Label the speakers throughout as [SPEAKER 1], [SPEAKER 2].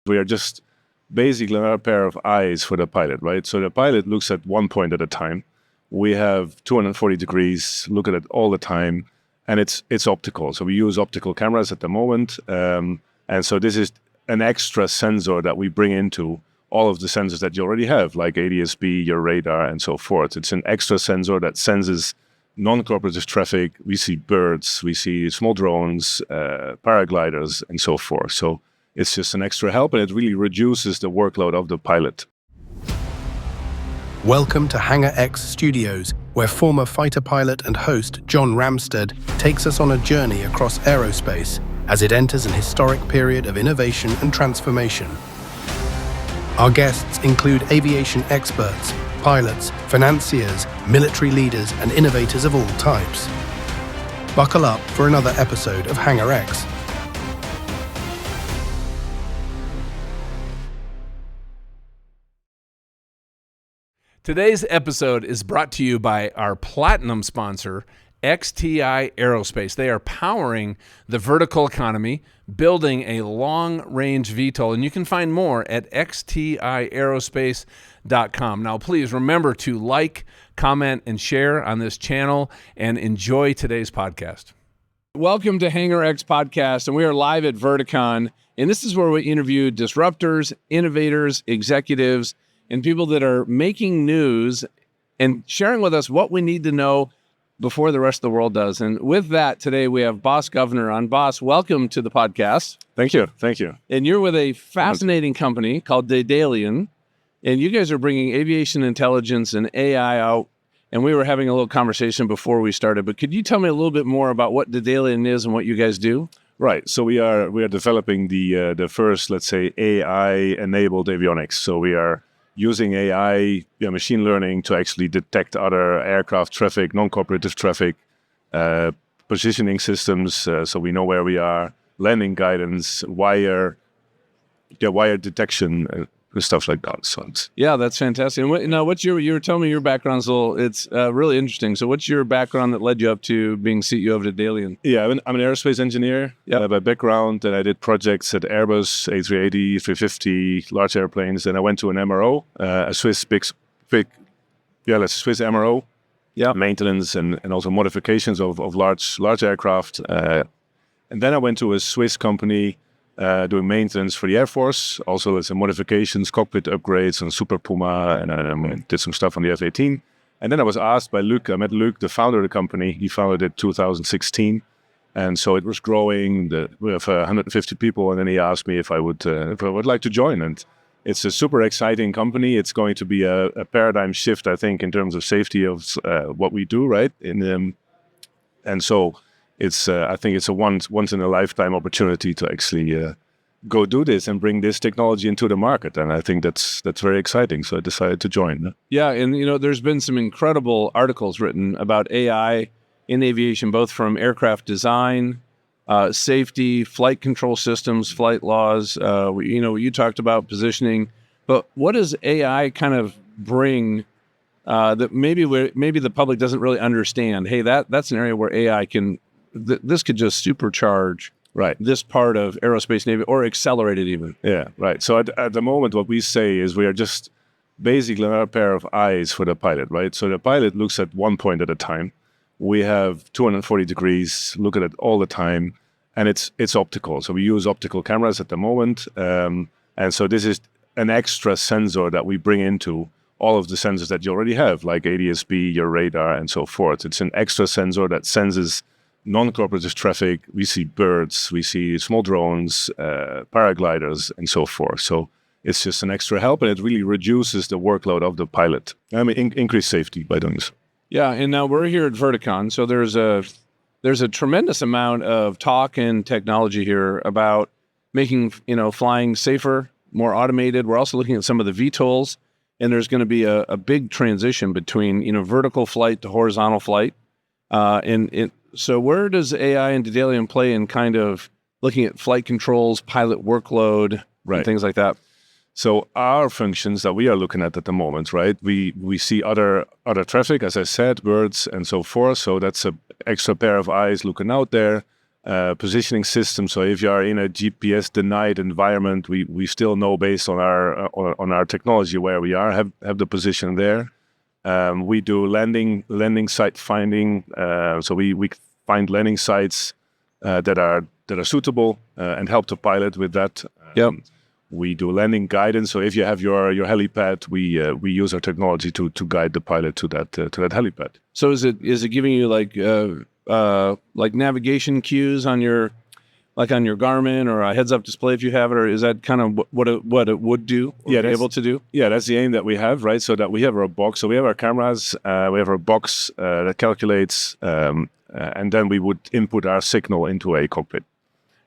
[SPEAKER 1] We are just basically another pair of eyes for the pilot, right? So the pilot looks at one point at a time. We have 240 degrees, look at it all the time, and it's optical. So we use optical cameras at the moment. And so this is an extra sensor that we bring into all of the sensors that you already have, like ADS-B, your radar, and so forth. It's an extra sensor that senses non-cooperative traffic. We see birds, we see small drones, paragliders, and so forth. So it's just an extra help, and it really reduces the workload of the pilot.
[SPEAKER 2] Welcome to Hangar X Studios, where former fighter pilot and host John Ramstead takes us on a journey across aerospace as it enters an historic period of innovation and transformation. Our guests include aviation experts, pilots, financiers, military leaders, and innovators of all types. Buckle up for another episode of Hangar X.
[SPEAKER 3] Today's episode is brought to you by our platinum sponsor, XTI Aerospace. They are powering the vertical economy, building a long-range VTOL, and you can find more at xtiaerospace.com. Now, please remember to like, comment, and share on this channel, and enjoy today's podcast. Welcome to Hangar X Podcast, and we are live at Verticon, and this is where we interview disruptors, innovators, executives, and people that are making news and sharing with us what we need to know before the rest of the world does. And with that, today we have Bas Gouverneur on. Bas, welcome to the podcast.
[SPEAKER 1] Thank you. Thank you.
[SPEAKER 3] And you're with a fascinating company called DAEDALEAN, and you guys are bringing aviation intelligence and AI out. And we were having a little conversation before we started, but could you tell me a little bit more about what DAEDALEAN is and what you guys do?
[SPEAKER 1] Right. So we are developing the first, let's say, AI-enabled avionics. So we are using AI, machine learning, to actually detect other aircraft traffic, non-cooperative traffic, positioning systems, so we know where we are, landing guidance, wire detection, stuff like that. So
[SPEAKER 3] yeah, that's fantastic. And now, you were telling me your background's it's really interesting. So what's your background that led you up to being CEO of DAEDALEAN?
[SPEAKER 1] Yeah, I'm an aerospace engineer by background, and I did projects at Airbus, A380, 350, large airplanes. Then I went to an MRO, a Swiss Swiss MRO, maintenance and also modifications of large aircraft. And then I went to a Swiss company doing maintenance for the Air Force, also some modifications, cockpit upgrades on Super Puma, and I did some stuff on the F-18. And then I was asked by Luc, I met Luc, the founder of the company. He founded it in 2016. And so it was growing. We have 150 people, and then he asked me if I would like to join. And it's a super exciting company. It's going to be a paradigm shift, I think, in terms of safety of what we do, right? And so I think it's a once in a lifetime opportunity to actually go do this and bring this technology into the market. And I think that's very exciting. So I decided to join.
[SPEAKER 3] Yeah, and there's been some incredible articles written about AI in aviation, both from aircraft design, safety, flight control systems, flight laws. You talked about positioning, but what does AI kind of bring that maybe the public doesn't really understand? Hey, that's an area where AI can. This could just supercharge this part of aerospace Navy, or accelerate it even.
[SPEAKER 1] Yeah, right. So at the moment, what we say is we are just basically another pair of eyes for the pilot, right? So the pilot looks at one point at a time. We have 240 degrees, look at it all the time, and it's optical. So we use optical cameras at the moment. And so this is an extra sensor that we bring into all of the sensors that you already have, like ADS-B, your radar, and so forth. It's an extra sensor that senses non-cooperative traffic. We see birds, we see small drones, paragliders, and so forth. So it's just an extra help, and it really reduces the workload of the pilot. Increase safety by doing this.
[SPEAKER 3] Yeah, and now we're here at Verticon, so there's a tremendous amount of talk and technology here about making flying safer, more automated. We're also looking at some of the VTOLs, and there's going to be a big transition between vertical flight to horizontal flight, So where does AI and DAEDALEAN play in kind of looking at flight controls, pilot workload, and things like that?
[SPEAKER 1] So our functions that we are looking at the moment, right? We see other traffic, as I said, birds and so forth. So that's an extra pair of eyes looking out there. positioning system. So if you are in a GPS denied environment, we still know based on our technology where we are, have the position there. We do landing site finding. So we find landing sites that are suitable and help the pilot with that. We do landing guidance. So if you have your helipad, we use our technology to guide the pilot to that helipad.
[SPEAKER 3] So is it giving you like navigation cues on your Garmin or a heads-up display if you have it, or is that kind of what it would do? Or be able to do?
[SPEAKER 1] Yeah, that's the aim that we have, right? So that we have our box. So we have our cameras. We have our box that calculates, and then we would input our signal into a cockpit.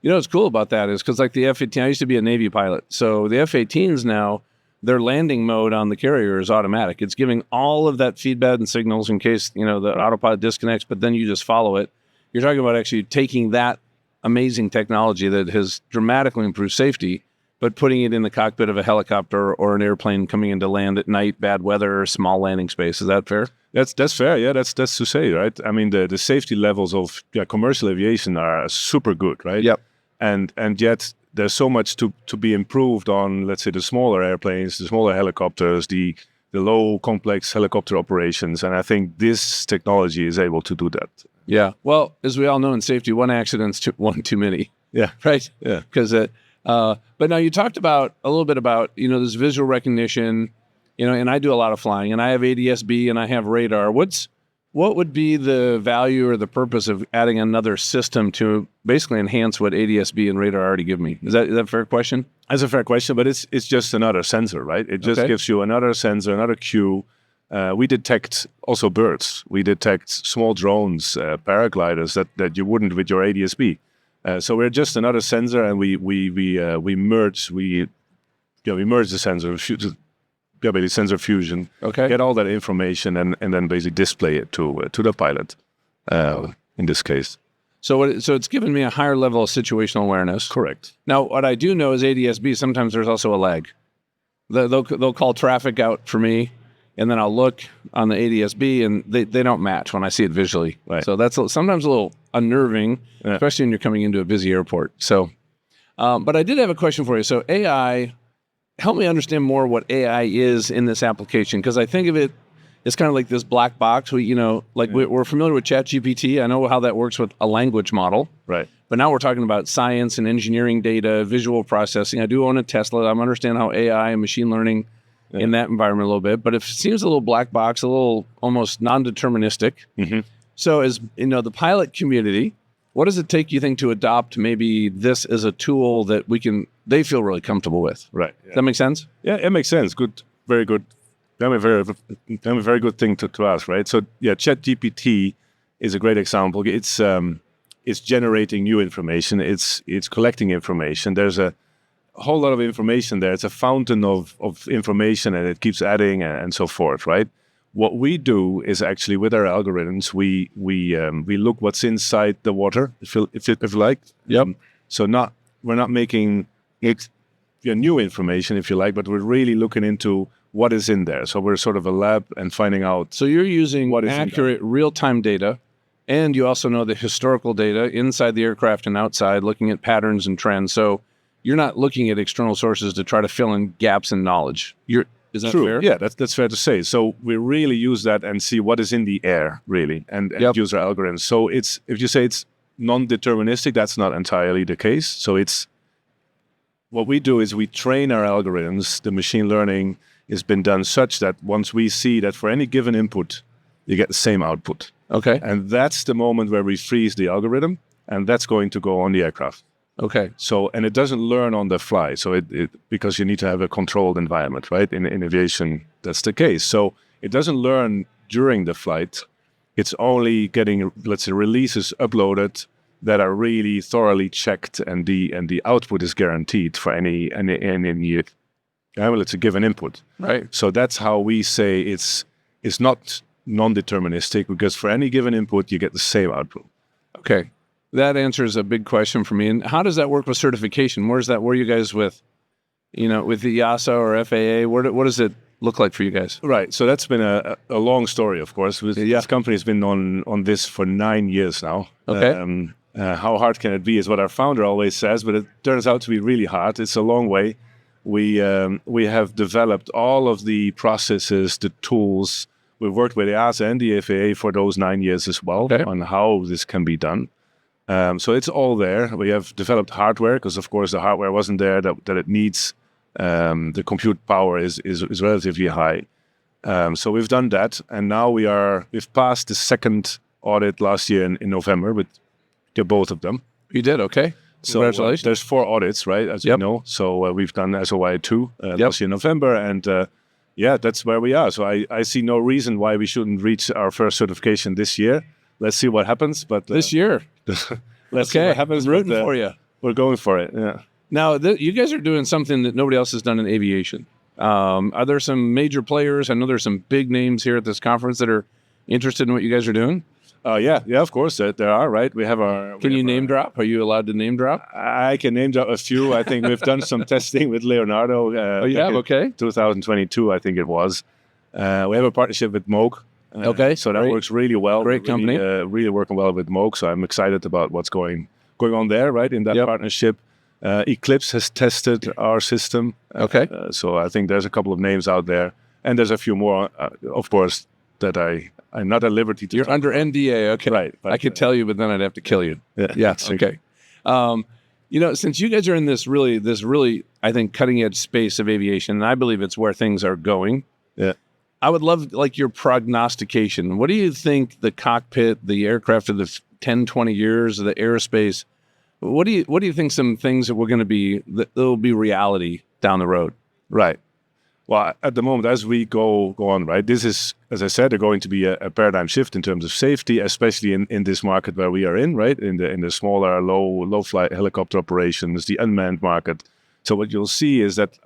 [SPEAKER 3] You know what's cool about that is because like the F-18, I used to be a Navy pilot. So the F-18s now, their landing mode on the carrier is automatic. It's giving all of that feedback and signals in case, the autopilot disconnects, but then you just follow it. You're talking about actually taking that amazing technology that has dramatically improved safety, but putting it in the cockpit of a helicopter or an airplane coming into land at night, bad weather, or small landing space. Is that fair?
[SPEAKER 1] That's fair. Yeah, that's to say, right? I mean, the safety levels of commercial aviation are super good, right?
[SPEAKER 3] Yep.
[SPEAKER 1] And yet there's so much to be improved on, let's say, the smaller airplanes, the smaller helicopters, the low complex helicopter operations. And I think this technology is able to do that.
[SPEAKER 3] Yeah. Well, as we all know in safety, one accident's one too many.
[SPEAKER 1] Yeah.
[SPEAKER 3] Right?
[SPEAKER 1] Yeah.
[SPEAKER 3] Because but now you talked a little bit about, this visual recognition, and I do a lot of flying, and I have ADS-B and I have radar. What would be the value or the purpose of adding another system to basically enhance what ADS-B and radar already give me? Is that a fair question?
[SPEAKER 1] That's a fair question, but it's just another sensor, right? It just gives you another sensor, another cue. We detect also birds. We detect small drones, paragliders that you wouldn't with your ADS-B. So we're just another sensor, and we merge the sensor. Basically sensor fusion, get all that information and then basically display it to the pilot, in this case.
[SPEAKER 3] So it's given me a higher level of situational awareness.
[SPEAKER 1] Correct.
[SPEAKER 3] Now, what I do know is ADS-B, sometimes there's also a lag. They'll call traffic out for me, and then I'll look on the ADS-B, and they don't match when I see it visually.
[SPEAKER 1] Right.
[SPEAKER 3] So that's sometimes a little unnerving, especially when you're coming into a busy airport. So, but I did have a question for you. So AI... help me understand more what AI is in this application, because I think of it as kind of like this black box. We're familiar with ChatGPT. I know how that works with a language model.
[SPEAKER 1] Right.
[SPEAKER 3] But now we're talking about science and engineering data, visual processing. I do own a Tesla. I understand how AI and machine learning in that environment a little bit, but it seems a little black box, a little almost non-deterministic.
[SPEAKER 1] Mm-hmm.
[SPEAKER 3] So as the pilot community, what does it take, you think, to adopt maybe this as a tool that they feel really comfortable with?
[SPEAKER 1] Right.
[SPEAKER 3] Does that make sense?
[SPEAKER 1] Yeah, it makes sense. Good. Very good. Very good thing to ask, right? So yeah, ChatGPT is a great example. It's generating new information. It's collecting information. There's a whole lot of information there. It's a fountain of information, and it keeps adding and so forth, right? What we do is actually with our algorithms, we look what's inside the water, if you like.
[SPEAKER 3] Yep.
[SPEAKER 1] We're not making new information, if you like, but we're really looking into what is in there. So we're sort of a lab and finding out.
[SPEAKER 3] So you're using what is accurate real-time data, and you also know the historical data inside the aircraft and outside, looking at patterns and trends. So you're not looking at external sources to try to fill in gaps in knowledge. Is that
[SPEAKER 1] True.
[SPEAKER 3] fair?
[SPEAKER 1] Yeah, that's fair to say. So we really use that and see what is in the air, really, and use our algorithms. So if you say it's non-deterministic, that's not entirely the case. So what we do is we train our algorithms. The machine learning has been done such that once we see that for any given input, you get the same output.
[SPEAKER 3] Okay.
[SPEAKER 1] And that's the moment where we freeze the algorithm, and that's going to go on the aircraft.
[SPEAKER 3] Okay.
[SPEAKER 1] So, and it doesn't learn on the fly. So because you need to have a controlled environment, right? In aviation, that's the case. So it doesn't learn during the flight. It's only getting, let's say, releases uploaded that are really thoroughly checked, and the output is guaranteed for any let's say, given input.
[SPEAKER 3] Right.
[SPEAKER 1] So that's how we say it's not non-deterministic, because for any given input, you get the same output.
[SPEAKER 3] Okay. That answers a big question for me. And how does that work with certification? Where are you guys with, with the EASA or FAA? What does it look like for you guys?
[SPEAKER 1] Right. So that's been a long story, of course. This company has been on this for 9 years now.
[SPEAKER 3] Okay.
[SPEAKER 1] How hard can it be is what our founder always says, but it turns out to be really hard. It's a long way. We have developed all of the processes, the tools. We've worked with EASA and the FAA for those 9 years as well on how this can be done. So it's all there. We have developed hardware because, of course, the hardware wasn't there that it needs. The compute power is relatively high. So we've done that, and now we've passed the second audit last year in November with both of them.
[SPEAKER 3] You did, okay.
[SPEAKER 1] So
[SPEAKER 3] congratulations.
[SPEAKER 1] There's 4 audits, right, as you know. So we've done SOI 2 last year in November, and that's where we are. So I see no reason why we shouldn't reach our first certification this year. Let's see what happens. But
[SPEAKER 3] this year,
[SPEAKER 1] let's see what happens.
[SPEAKER 3] Rooting for you.
[SPEAKER 1] We're going for it. Yeah.
[SPEAKER 3] Now you guys are doing something that nobody else has done in aviation. Are there some major players? I know there's some big names here at this conference that are interested in what you guys are doing.
[SPEAKER 1] Yeah, of course there are, right? We have our.
[SPEAKER 3] Can you name drop? Are you allowed to name drop?
[SPEAKER 1] I can name drop a few. I think we've done some testing with Leonardo.
[SPEAKER 3] Okay.
[SPEAKER 1] 2022, I think it was. We have a partnership with Moog. So that works really well.
[SPEAKER 3] Great company.
[SPEAKER 1] Really working well with Moog. So I'm excited about what's going on there, right? In that partnership. Eclipse has tested our system. So I think there's a couple of names out there, and there's a few more, of course, that I'm not at liberty to.
[SPEAKER 3] You're under NDA, okay?
[SPEAKER 1] Right. But,
[SPEAKER 3] I could tell you, but then I'd have to kill you. Yeah. Okay. Since you guys are in this really, I think, cutting edge space of aviation, and I believe it's where things are going.
[SPEAKER 1] Yeah.
[SPEAKER 3] I would love your prognostication. What do you think the cockpit, the aircraft of the 10, 20 years of the aerospace? What do you think some things that we're going to be that will be reality down the road?
[SPEAKER 1] Right. Well, at the moment, as we go on, right, this is, as I said, going to be a paradigm shift in terms of safety, especially in this market where we are in, right, in the smaller, low flight helicopter operations, the unmanned market. So what you'll see is that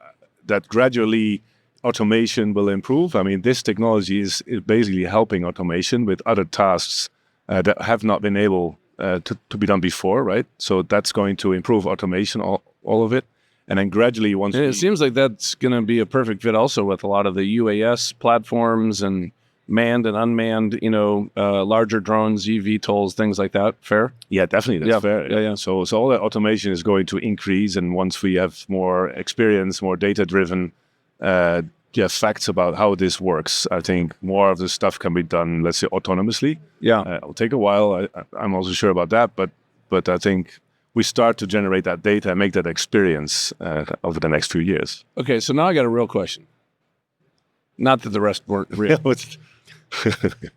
[SPEAKER 1] gradually automation will improve. I mean, this technology is basically helping automation with other tasks that have not been able to be done before, right? So that's going to improve automation, all of it. And then gradually,
[SPEAKER 3] it seems like that's going to be a perfect fit also with a lot of the UAS platforms and manned and unmanned, larger drones, eVTOLs, things like that. Fair?
[SPEAKER 1] Yeah, definitely. That's fair.
[SPEAKER 3] Yeah.
[SPEAKER 1] So all that automation is going to increase. And once we have more experience, more data-driven facts about how this works, I think more of the stuff can be done, let's say, autonomously.
[SPEAKER 3] Yeah.
[SPEAKER 1] It'll take a while. I'm also sure about that. But I think we start to generate that data and make that experience over the next few years.
[SPEAKER 3] Okay, so now I got a real question. Not that the rest weren't real.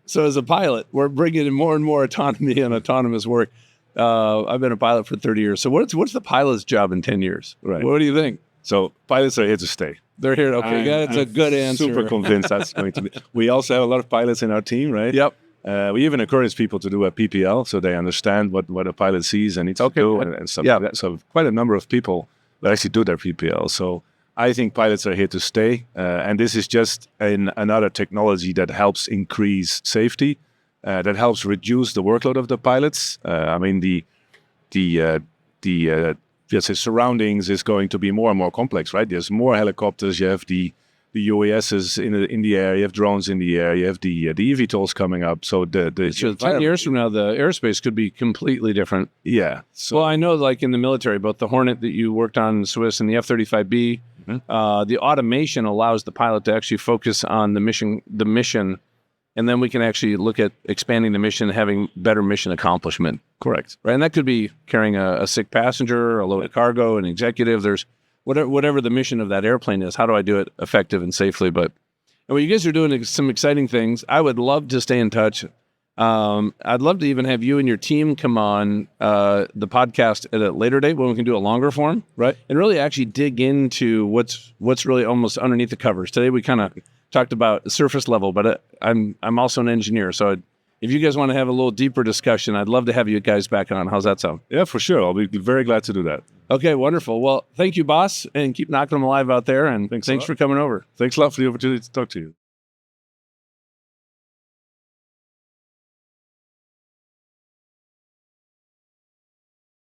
[SPEAKER 3] So as a pilot, we're bringing in more and more autonomy and autonomous work. I've been a pilot for 30 years. So what's the pilot's job in 10 years?
[SPEAKER 1] Right.
[SPEAKER 3] What do you think?
[SPEAKER 1] So pilots are here to stay.
[SPEAKER 3] They're here. Okay, that's a good answer.
[SPEAKER 1] Super convinced that's going to be. We also have a lot of pilots in our team, right?
[SPEAKER 3] Yep.
[SPEAKER 1] We even encourage people to do a PPL so they understand what a pilot sees and needs to do and stuff like that. So quite a number of people that actually do their PPL. So I think pilots are here to stay. And this is just another technology that helps increase safety, that helps reduce the workload of the pilots. I mean, the surroundings is going to be more and more complex, right? There's more helicopters. You have the UASs in the air. You have drones in the air. You have the eVTOLs coming up. So the
[SPEAKER 3] 10 years from now, the airspace could be completely different.
[SPEAKER 1] Yeah.
[SPEAKER 3] So, well, I know, like in the military, both the Hornet that you worked on in Swiss and the F-35B, the automation allows the pilot to actually focus on the mission, and then we can actually look at expanding the mission, having better mission accomplishment.
[SPEAKER 1] Correct.
[SPEAKER 3] Right, and that could be carrying a sick passenger, a load of cargo, an executive. There's whatever the mission of that airplane is. How do I do it effective and safely? But well, you guys are doing some exciting things. I would love to stay in touch. I'd love to even have you and your team come on the podcast at a later date when we can do a longer form,
[SPEAKER 1] right?
[SPEAKER 3] And really actually dig into what's really almost underneath the covers. Today we kind of talked about surface level, but I'm also an engineer, so if you guys want to have a little deeper discussion, I'd love to have you guys back on. How's that sound?
[SPEAKER 1] Yeah, for sure. I'll be very glad to do that.
[SPEAKER 3] Okay, wonderful. Well, thank you, Bas, and keep knocking them alive out there. And thanks for coming over.
[SPEAKER 1] Thanks a lot for the opportunity to talk to you.